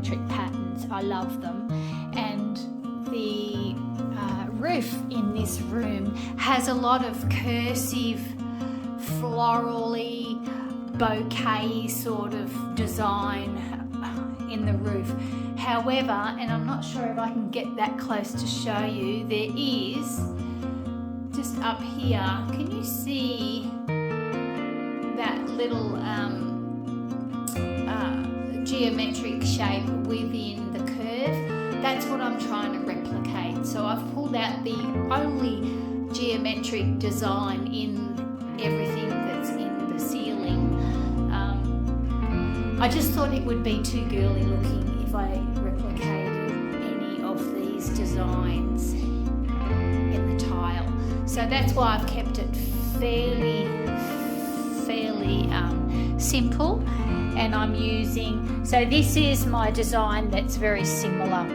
geometric patterns. I love them. And the roof in this room has a lot of cursive, florally, bouquet sort of design in the roof. However, and I'm not sure if I can get that close to show you, there is just up here, can you see that little geometric shape within the curve? That's what I'm trying to replicate. So I've pulled out the only geometric design in everything that's in the ceiling. I just thought it would be too girly looking if I replicated any of these designs in the tile. So that's why I've kept it fairly simple, and I'm using, so this is my design that's very similar.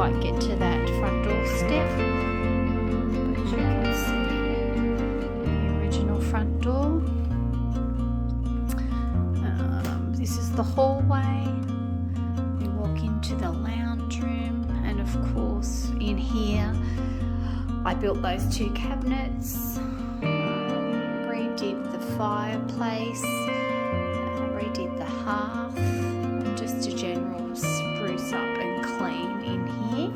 quite get to that front door step, but you can see the original front door. This is the hallway. We walk into the lounge room, and of course built those 2 cabinets, redid the fireplace, redid the hearth, and just a general spruce up and clean in here.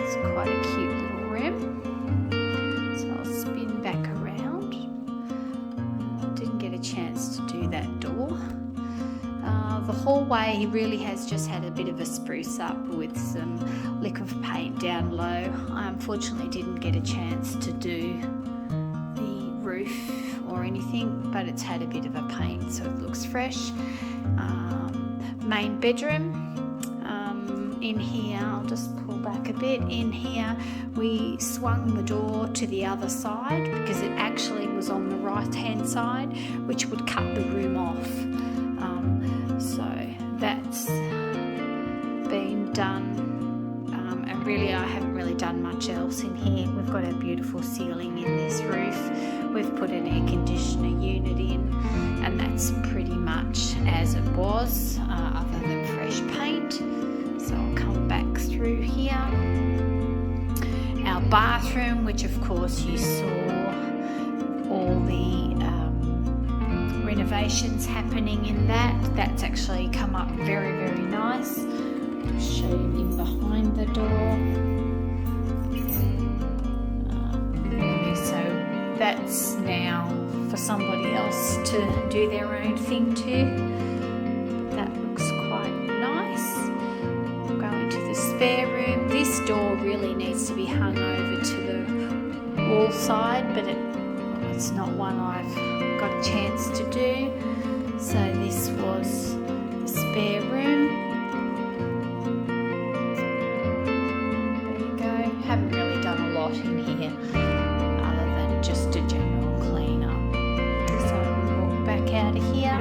It's quite a cute little room. So I'll spin back around. Didn't get a chance to do that door. The hallway really has just had a bit of a spruce up with some lick of paint down low. I unfortunately didn't get a chance to do the roof or anything, but it's had a bit of a paint, so it looks fresh. Main bedroom. In here, I'll just pull back a bit. In here, we swung the door to the other side because it actually was on the right-hand side, which would cut the room off. So that's been done, and really I haven't really done much else in here. We've got a beautiful ceiling in this roof. We've put an air conditioner unit in, and that's pretty much as it was, other than fresh paint. So I'll come back through here. Our bathroom, which of course you saw all the renovations happening in that. That's actually come up very, very nice. I'll show you in behind the door. So that's now for somebody else to do their own thing to. That looks quite nice. We'll go into the spare room. This door really needs to be hung over to the wall side, but it's not one I've got a chance to do. So this was the spare room. There you go. Haven't really done a lot in here other than just a general clean up. So we'll walk back out of here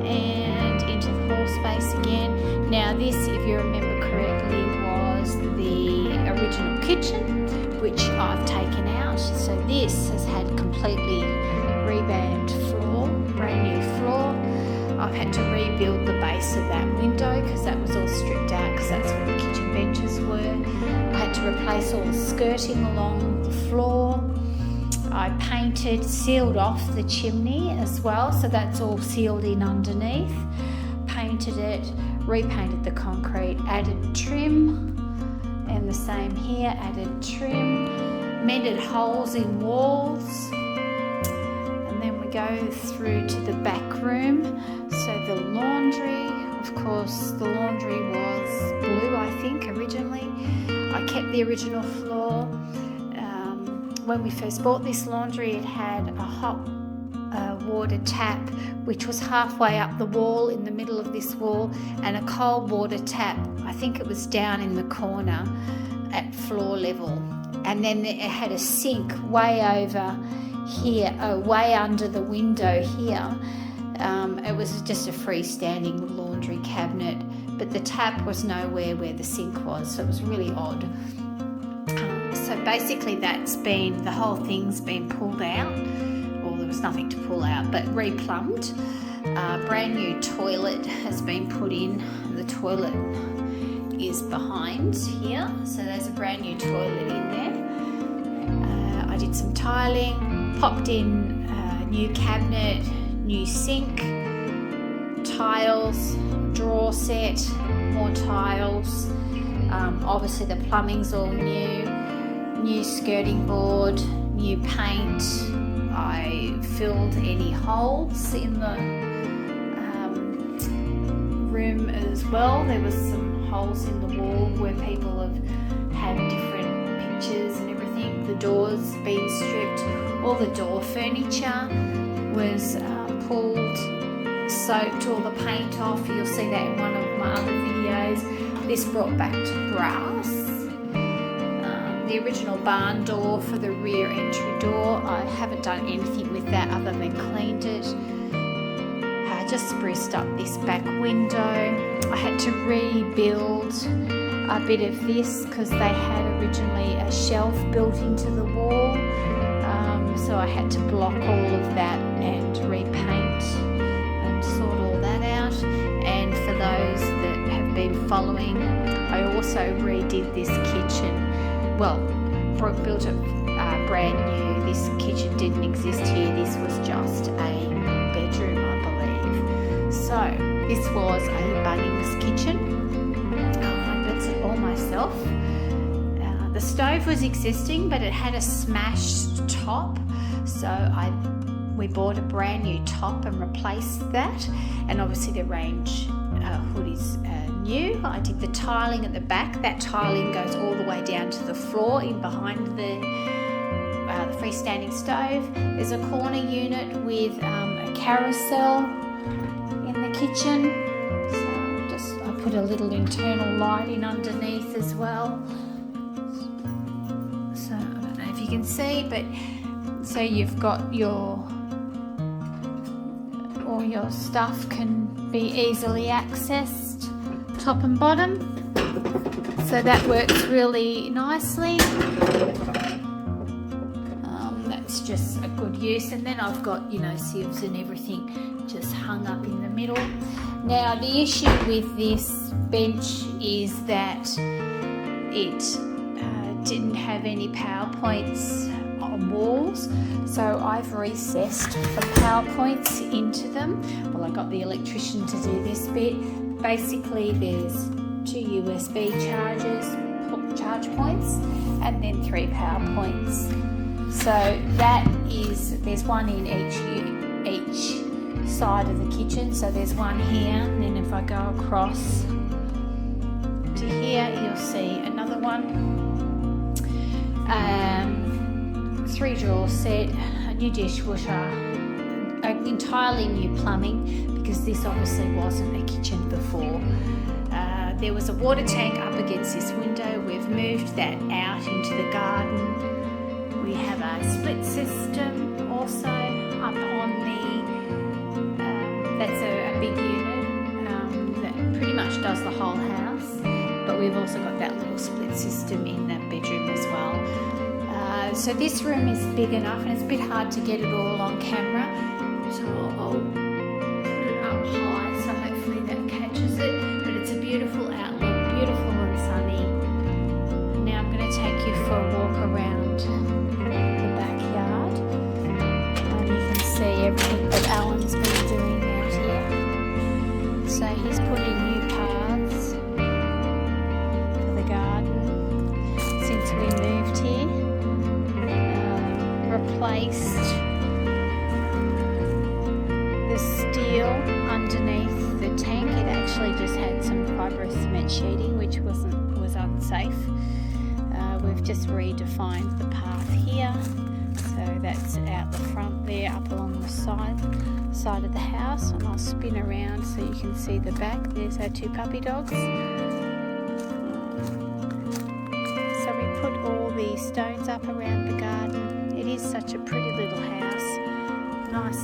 and into the hall space again. Now this, if you remember correctly, was the original kitchen, which I've taken out. So this has had completely revamped floor, brand new floor. I've had to rebuild the base of that window because that was all stripped out because that's where the kitchen benches were. I had to replace all the skirting along the floor. I painted, sealed off the chimney as well, so that's all sealed in underneath. Painted it, repainted the concrete, added trim, and the same here, added trim, mended holes in walls, and then we go through to the back room. So the laundry, of course, the laundry was blue, I think, originally. I kept the original floor. When we first bought this laundry, it had a hot water tap, which was halfway up the wall in the middle of this wall, and a cold water tap, I think it was down in the corner at floor level. And then it had a sink way over here, way under the window here. It was just a freestanding laundry cabinet, but the tap was nowhere where the sink was, so it was really odd. So basically the whole thing's been pulled out. Well, there was nothing to pull out, but replumbed. Brand new toilet has been put in. The toilet is behind here, so there's a brand new toilet in there. I did some tiling, popped in a new cabinet, new sink, tiles, drawer set, more tiles. Obviously the plumbing's all new skirting board, new paint. I filled any holes in the room as well. There was some holes in the wall where people have had different pictures and everything. The doors been stripped. All the door furniture was pulled, soaked all the paint off. You'll see that in one of my other videos. This brought back to brass. The original barn door for the rear entry door, I haven't done anything with that other than cleaned it. I just spruced up this back window. I had to rebuild a bit of this because they had originally a shelf built into the wall, so I had to block all of that and repaint and sort all that out. And for those that have been following, I also redid this kitchen. Well, built it brand new. This kitchen didn't exist here. This was just a bedroom, I believe. So this was a Bunnings kitchen. I built it all myself. The stove was existing, but it had a smashed top, so we bought a brand new top and replaced that. And obviously the range hood is new. I did the tiling at the back. That tiling goes all the way down to the floor in behind the freestanding stove. There's a corner unit with a carousel in the kitchen. So I put a little internal light in underneath as well. So I don't know if you can see, but so you've got all your stuff can be easily accessed, top and bottom. So that works really nicely. That's just a good use. And then I've got, sieves and everything just hung up in the middle. Now the issue with this bench is that it didn't have any PowerPoints on walls, so I've recessed the PowerPoints into them. Well, I got the electrician to do this bit. Basically there's 2 USB charge points and then 3 PowerPoints. So there's one in each side of the kitchen. So there's one here, and then if I go across to here, you'll see another one. 3 drawer set, a new dishwasher, entirely new plumbing, because this obviously wasn't a kitchen before. There was a water tank up against this window. We've moved that out into the garden. We have a split system also up on that's a big unit that pretty much does the whole house, but we've also got that little split system in that bedroom as well. So this room is big enough, and it's a bit hard to get it all on camera, so I'll put it up high so hopefully that catches it. But it's a beautiful outlook, beautiful and sunny. Now I'm going to take you for a walk around the backyard, and you can see everything that Alan's been doing out here. So he's put in new paths for the garden since we moved here. Replaced the steel underneath the tank. It actually just had some fibrous cement sheeting, which was unsafe. We've just redefined the path here, so that's out the front there, up along the side of the house, and I'll spin around so you can see the back. There's our 2 puppy dogs. So we put all the stones up around the garden. It is such a pretty little house. Nice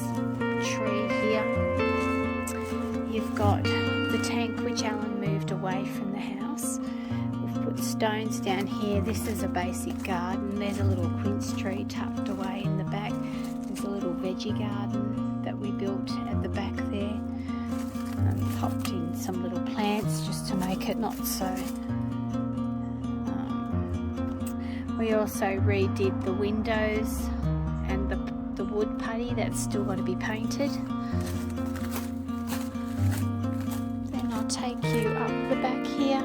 tree here. You've got the tank which Alan moved away from the house. We've put stones down here. This is a basic garden. There's a little quince tree tucked away in the back. There's a little veggie garden that we built at the back there. Popped in some little plants just to make it not so. We also redid the windows and the wood putty. That's still got to be painted. Then I'll take you up the back here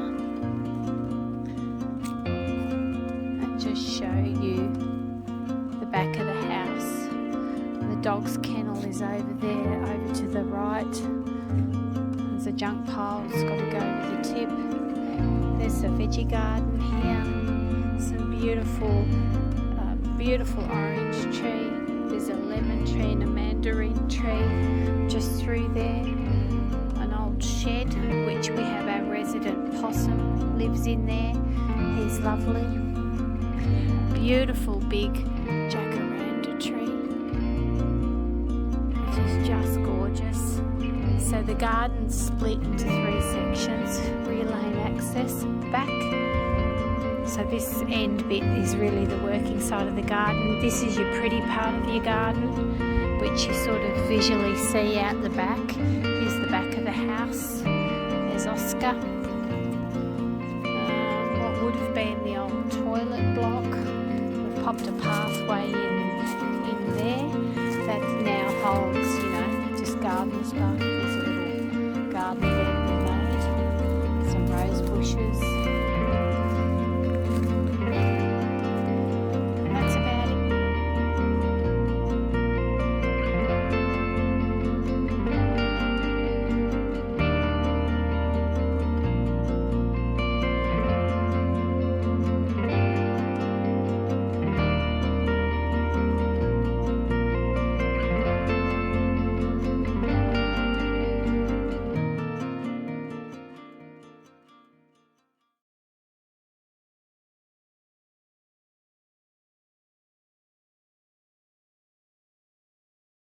and just show you the back of the house. The dog's kennel is over there, over to the right. There's a junk pile, it's got to go to the tip. There's a veggie garden here. Some beautiful orange tree. There's a lemon tree and a mandarin tree just through there. An old shed which we have our resident possum lives in there. He's lovely. Beautiful big jacaranda tree, which is just gorgeous. So the garden's split into 3 sections. Rear lane access back. So this end bit is really the working side of the garden. This is your pretty part of your garden, which you sort of visually see out the back. Here's the back of the house. There's Oscar. What would have been the old toilet block popped a pathway in there that now holds, you know, just garden stuff. There's a little gardening